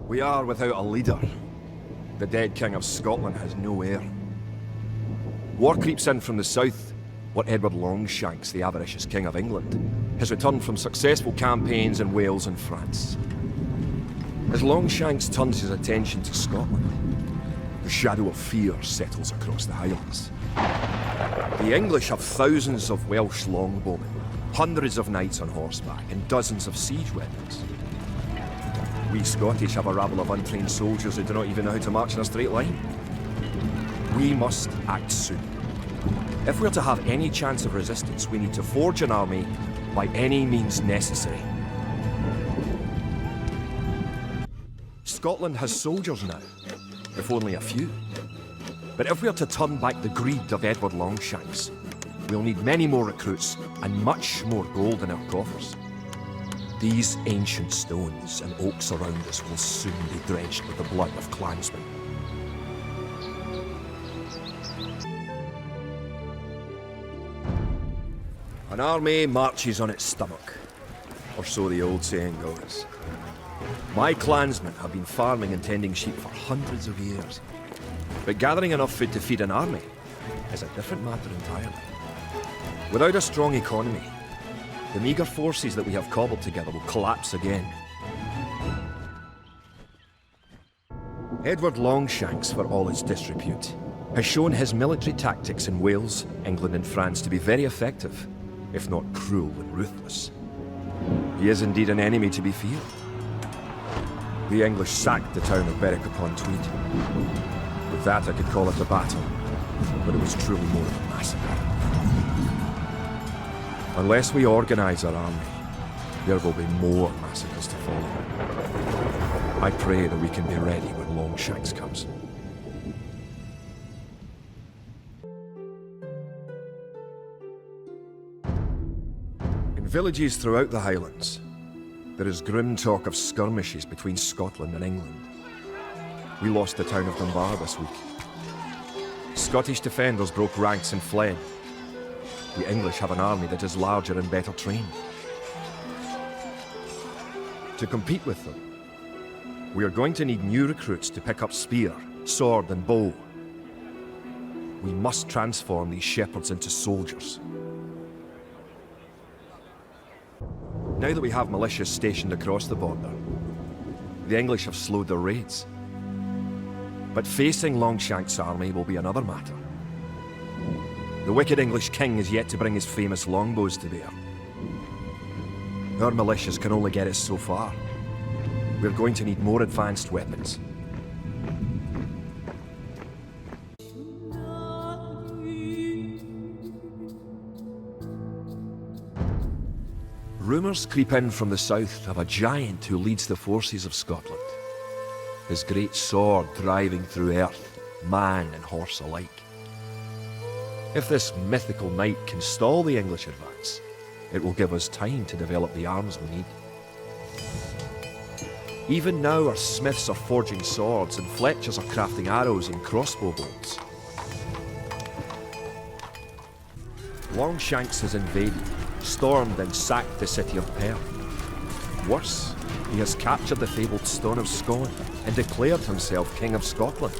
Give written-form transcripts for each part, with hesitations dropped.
We are without a leader. The dead King of Scotland has no heir. War creeps in from the south. What Edward Longshanks, the avaricious King of England, has returned from successful campaigns in Wales and France. As Longshanks turns his attention to Scotland, the shadow of fear settles across the Highlands. The English have thousands of Welsh longbowmen, hundreds of knights on horseback, and dozens of siege weapons. We Scottish have a rabble of untrained soldiers who do not even know how to march in a straight line. We must act soon. If we're to have any chance of resistance, we need to forge an army by any means necessary. Scotland has soldiers now, if only a few. But if we're to turn back the greed of Edward Longshanks, we'll need many more recruits and much more gold in our coffers. These ancient stones and oaks around us will soon be drenched with the blood of clansmen. An army marches on its stomach, or so the old saying goes. My clansmen have been farming and tending sheep for hundreds of years, but gathering enough food to feed an army is a different matter entirely. Without a strong economy, the meagre forces that we have cobbled together will collapse again. Edward Longshanks, for all his disrepute, has shown his military tactics in Wales, England and France to be very effective, if not cruel and ruthless. He is indeed an enemy to be feared. The English sacked the town of Berwick-upon-Tweed. With that I could call it a battle, but it was truly more of a massacre. Unless we organise our army, there will be more massacres to follow. I pray that we can be ready when Longshanks comes. In villages throughout the Highlands, there is grim talk of skirmishes between Scotland and England. We lost the town of Dunbar this week. Scottish defenders broke ranks and fled. The English have an army that is larger and better trained. To compete with them, we are going to need new recruits to pick up spear, sword and bow. We must transform these shepherds into soldiers. Now that we have militias stationed across the border, the English have slowed their raids. But facing Longshanks' army will be another matter. The wicked English king is yet to bring his famous longbows to bear. Our militias can only get us so far. We're going to need more advanced weapons. Rumours creep in from the south of a giant who leads the forces of Scotland. His great sword driving through earth, man and horse alike. If this mythical knight can stall the English advance, it will give us time to develop the arms we need. Even now our smiths are forging swords and fletchers are crafting arrows and crossbow bolts. Longshanks has invaded, stormed and sacked the city of Perth. Worse, he has captured the fabled Stone of Scone and declared himself King of Scotland.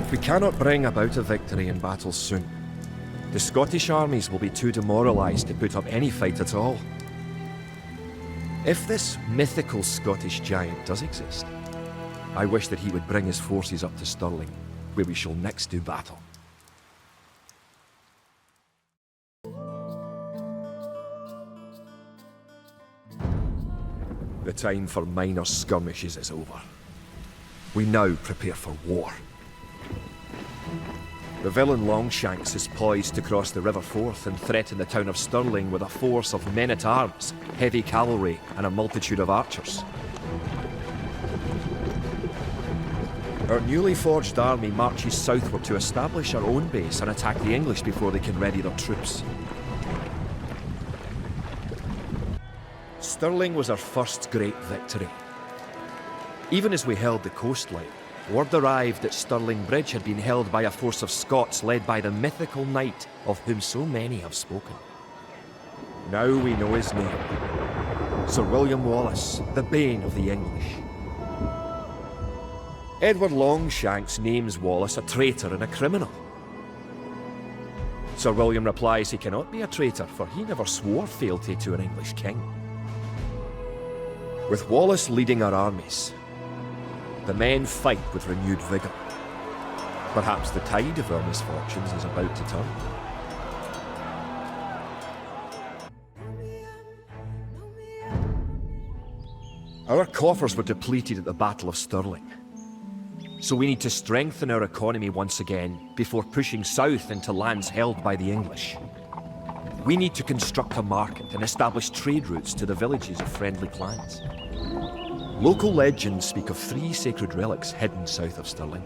If we cannot bring about a victory in battle soon, the Scottish armies will be too demoralised to put up any fight at all. If this mythical Scottish giant does exist, I wish that he would bring his forces up to Stirling, where we shall next do battle. The time for minor skirmishes is over. We now prepare for war. The villain Longshanks is poised to cross the River Forth and threaten the town of Stirling with a force of men-at-arms, heavy cavalry and a multitude of archers. Our newly forged army marches southward to establish our own base and attack the English before they can ready their troops. Stirling was our first great victory. Even as we held the coastline, word arrived that Stirling Bridge had been held by a force of Scots led by the mythical knight of whom so many have spoken. Now we know his name. Sir William Wallace, the bane of the English. Edward Longshanks names Wallace a traitor and a criminal. Sir William replies he cannot be a traitor, for he never swore fealty to an English king. With Wallace leading our armies, the men fight with renewed vigour. Perhaps the tide of our misfortunes is about to turn. Our coffers were depleted at the Battle of Stirling, so we need to strengthen our economy once again before pushing south into lands held by the English. We need to construct a market and establish trade routes to the villages of friendly clans. Local legends speak of 3 sacred relics hidden south of Stirling.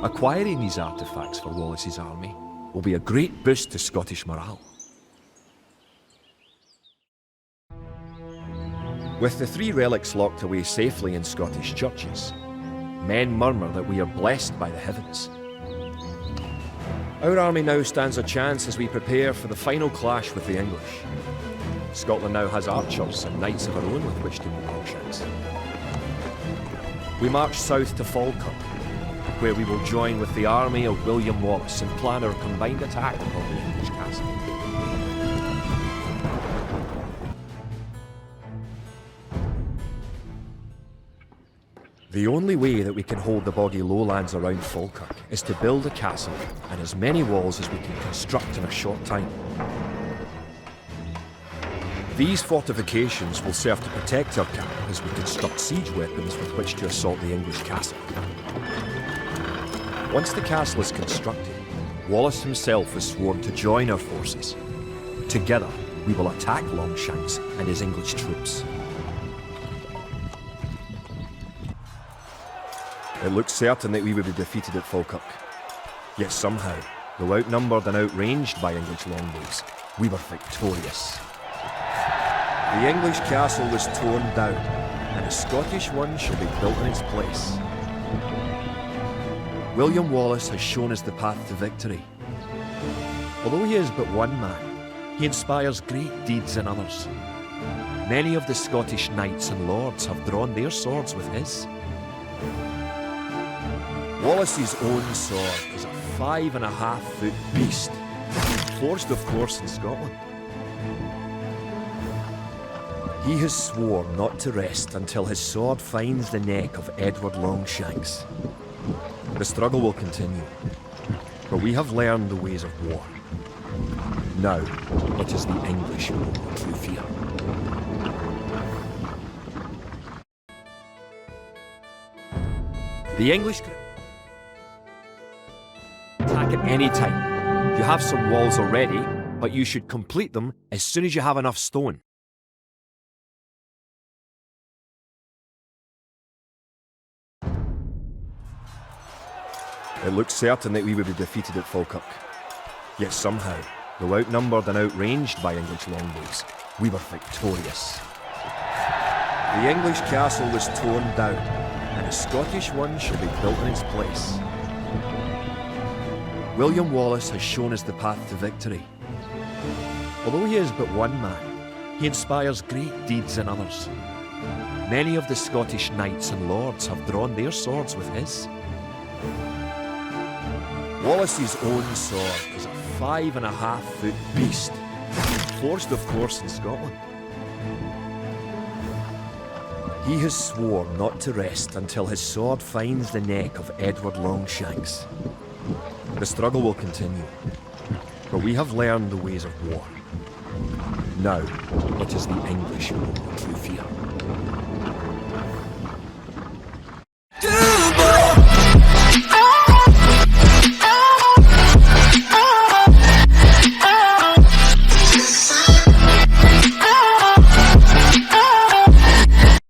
Acquiring these artefacts for Wallace's army will be a great boost to Scottish morale. With the 3 relics locked away safely in Scottish churches, men murmur that we are blessed by the heavens. Our army now stands a chance as we prepare for the final clash with the English. Scotland now has archers and knights of our own with which to meet Longshanks. We march south to Falkirk, where we will join with the army of William Wallace and plan our combined attack upon the English castle. The only way that we can hold the boggy lowlands around Falkirk is to build a castle and as many walls as we can construct in a short time. These fortifications will serve to protect our camp as we construct siege weapons with which to assault the English castle. Once the castle is constructed, Wallace himself is sworn to join our forces. Together, we will attack Longshanks and his English troops. It looked certain that we would be defeated at Falkirk. Yet somehow, though outnumbered and outranged by English longbows, we were victorious. The English castle was torn down, and a Scottish one shall be built in its place. William Wallace has shown us the path to victory. Although he is but one man, he inspires great deeds in others. Many of the Scottish knights and lords have drawn their swords with his. Wallace's own sword is a 5.5-foot beast, forged of course in Scotland. He has sworn not to rest until his sword finds the neck of Edward Longshanks. The struggle will continue, for we have learned the ways of war. Now, it is the English who will true fear. The English can attack at any time. You have some walls already, but you should complete them as soon as you have enough stone. It looked certain that we would be defeated at Falkirk. Yet somehow, though outnumbered and outranged by English longbows, we were victorious. The English castle was torn down, and a Scottish one shall be built in its place. William Wallace has shown us the path to victory. Although he is but one man, he inspires great deeds in others. Many of the Scottish knights and lords have drawn their swords with his. Wallace's own sword is a 5.5-foot beast, forged of course in Scotland. He has sworn not to rest until his sword finds the neck of Edward Longshanks. The struggle will continue, for we have learned the ways of war. Now, it is the English who will true fear.